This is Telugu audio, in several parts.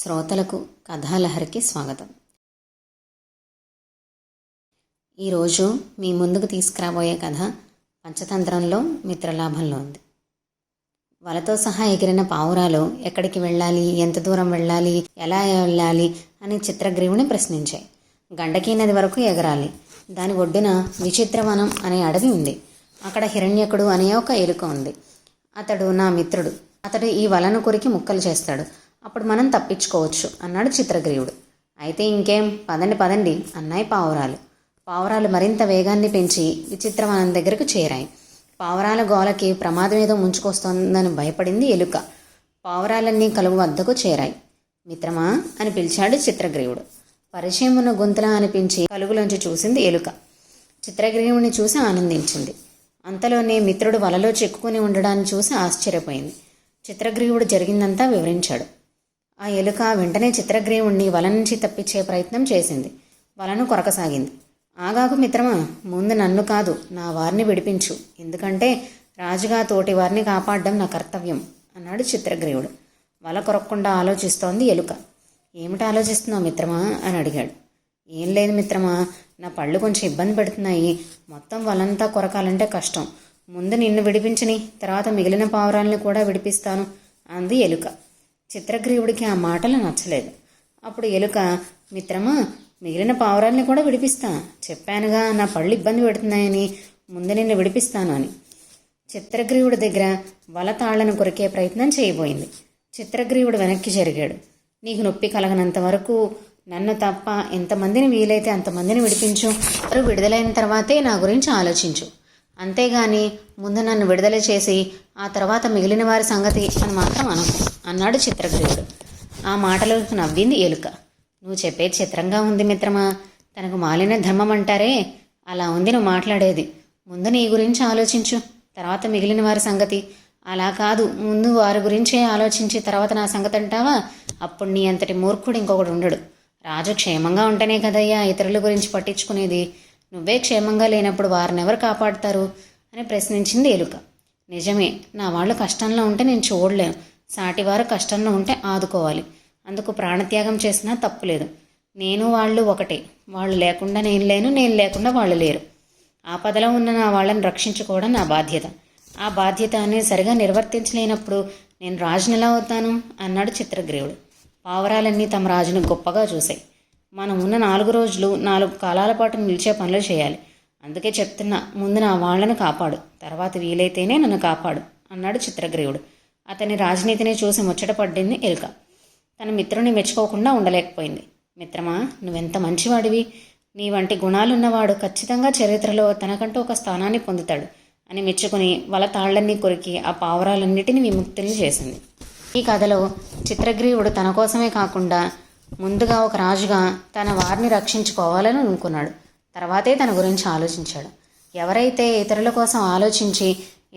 శ్రోతలకు కథాలహరికి స్వాగతం. ఈరోజు మీ ముందుకు తీసుకురాబోయే కథ పంచతంత్రంలో మిత్రలాభంలో ఉంది. వలతో సహా ఎగిరిన పావురాలు ఎక్కడికి వెళ్ళాలి, ఎంత దూరం వెళ్ళాలి, ఎలా వెళ్ళాలి అని చిత్రగ్రీవుని ప్రశ్నించాయి. గండకీ నది వరకు ఎగరాలి. దాని ఒడ్డున విచిత్రవనం అనే అడవి ఉంది. అక్కడ హిరణ్యకుడు అనే ఒక ఎలుక ఉంది. అతడు నా మిత్రుడు. అతడు ఈ వలను కొరికి ముక్కలు చేస్తాడు. అప్పుడు మనం తప్పించుకోవచ్చు అన్నాడు చిత్రగ్రీవుడు. అయితే ఇంకేం, పదండి పదండి అన్నాయి పావురాలు. పావురాలు మరింత వేగాన్ని పెంచి విచిత్రవనం దగ్గరకు చేరాయి. పావురాల గోలకి ప్రమాదం ఏదో ముంచుకొస్తోందని భయపడింది ఎలుక. పావురాలన్నీ కలుగు వద్దకు చేరాయి. మిత్రమా అని పిలిచాడు చిత్రగ్రీవుడు. పరిచయం ఉన్న గొంతులా అనిపించి కలుగులోంచి చూసింది ఎలుక. చిత్రగ్రీవుని చూసి ఆనందించింది. అంతలోనే మిత్రుడు వలలో చిక్కుకుని ఉండడాన్ని చూసి ఆశ్చర్యపోయింది. చిత్రగ్రీవుడు జరిగిందంతా వివరించాడు. ఆ ఎలుక వెంటనే చిత్రగ్రీవుణ్ణి వల నుంచి తప్పించే ప్రయత్నం చేసింది. వలను కొరకసాగింది. ఆగాకు మిత్రమా, ముందు నన్ను కాదు నా వారిని విడిపించు. ఎందుకంటే రాజుగా తోటి వారిని కాపాడడం నా కర్తవ్యం అన్నాడు చిత్రగ్రీవుడు. వల కొరక్కుండా ఆలోచిస్తోంది ఎలుక. ఏమిటి ఆలోచిస్తున్నావు మిత్రమా అని అడిగాడు. ఏం లేదు మిత్రమా, నా పళ్ళు కొంచెం ఇబ్బంది పెడుతున్నాయి. మొత్తం వలంతా కొరకాలంటే కష్టం. ముందు నిన్ను విడిపించని, తర్వాత మిగిలిన పావురాల్ని కూడా విడిపిస్తాను అంది ఎలుక. చిత్రగ్రీవుడికి ఆ మాటలు నచ్చలేదు. అప్పుడు ఎలుక, మిత్రమా, మిగిలిన పావురాల్ని కూడా విడిపిస్తా. చెప్పానుగా నా పళ్ళు ఇబ్బంది పెడుతున్నాయని, ముందు నిన్ను విడిపిస్తాను అని. చిత్రగ్రీవుడి దగ్గర వల తాళ్లను కొరికే ప్రయత్నం చేయబోయింది. చిత్రగ్రీవుడు వెనక్కి జరిగాడు. నీకు నొప్పి కలగనంత వరకు నన్ను తప్ప ఎంతమందిని వీలైతే అంతమందిని విడిపించు. విడుదలైన తర్వాతే నా గురించి ఆలోచించు. అంతేగాని ముందు నన్ను విడుదల చేసి ఆ తర్వాత మిగిలిన వారి సంగతి అని మాత్రం అనకు అన్నాడు చిత్రగ్రీవుడు. ఆ మాటలకు నవ్వింది ఎలుక. నువ్వు చెప్పేది చిత్రంగా ఉంది మిత్రమా. తనకు మాలిన ధర్మం అంటారే, అలా ఉంది నువ్వు మాట్లాడేది. ముందు నీ గురించి ఆలోచించు, తర్వాత మిగిలిన వారి సంగతి. అలా కాదు, ముందు వారి గురించే ఆలోచించి తర్వాత నా సంగతి అంటావా? అప్పుడు నీ అంతటి మూర్ఖుడు ఇంకొకడు ఉండడు. రాజు క్షేమంగా ఉంటేనే కదయ్యా ఇతరుల గురించి పట్టించుకునేది. నువ్వే క్షేమంగా లేనప్పుడు వారిని ఎవరు కాపాడుతారు అని ప్రశ్నించింది ఎలుక. నిజమే, నా వాళ్ళు కష్టంలో ఉంటే నేను చూడలేను. సాటివారు కష్టంలో ఉంటే ఆదుకోవాలి. అందుకు ప్రాణత్యాగం చేసినా తప్పులేదు. నేను వాళ్ళు ఒకటే. వాళ్ళు లేకుండా నేను లేను, నేను లేకుండా వాళ్ళు లేరు. ఆపదలో ఉన్న నా వాళ్ళని రక్షించుకోవడం నా బాధ్యత. ఆ బాధ్యత అనేది సరిగా నిర్వర్తించలేనప్పుడు నేను రాజుని ఎలా అవుతాను అన్నాడు చిత్రగ్రీవుడు. పావురాలన్నీ తమ రాజును గొప్పగా చూశాయి. మనం ఉన్న 4 రోజులు 4 కాలాల పాటు నిలిచే పనులు చేయాలి. అందుకే చెప్తున్నా, ముందు నా వాళ్లను కాపాడు, తర్వాత వీలైతేనే నన్ను కాపాడు అన్నాడు చిత్రగ్రీవుడు. అతని రాజనీతిని చూసి ముచ్చటపడ్డింది ఎలుక. తన మిత్రుని మెచ్చుకోకుండా ఉండలేకపోయింది. మిత్రమా, నువ్వెంత మంచివాడివి. నీ వంటి గుణాలున్నవాడు ఖచ్చితంగా చరిత్రలో తనకంటూ ఒక స్థానాన్ని పొందుతాడు అని మెచ్చుకుని వల తాళ్లన్నీ కొరికి ఆ పావురాలన్నిటినీ విముక్తుల్ని చేసింది. ఈ కథలో చిత్రగ్రీవుడు తన కోసమే కాకుండా ముందుగా ఒక రాజుగా తన వారిని రక్షించుకోవాలని అనుకున్నాడు. తర్వాతే తన గురించి ఆలోచించాడు. ఎవరైతే ఇతరుల కోసం ఆలోచించి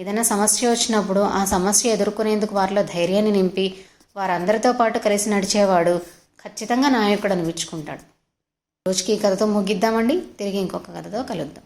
ఏదైనా సమస్య వచ్చినప్పుడు ఆ సమస్య ఎదుర్కొనేందుకు వారిలో ధైర్యాన్ని నింపి వారందరితో పాటు కలిసి నడిచేవాడు ఖచ్చితంగా నాయకుడు అనిపించుకుంటాడు. రోజుకి ఈ కథతో ముగిద్దామండి. తిరిగి ఇంకొక కథతో కలుద్దాం.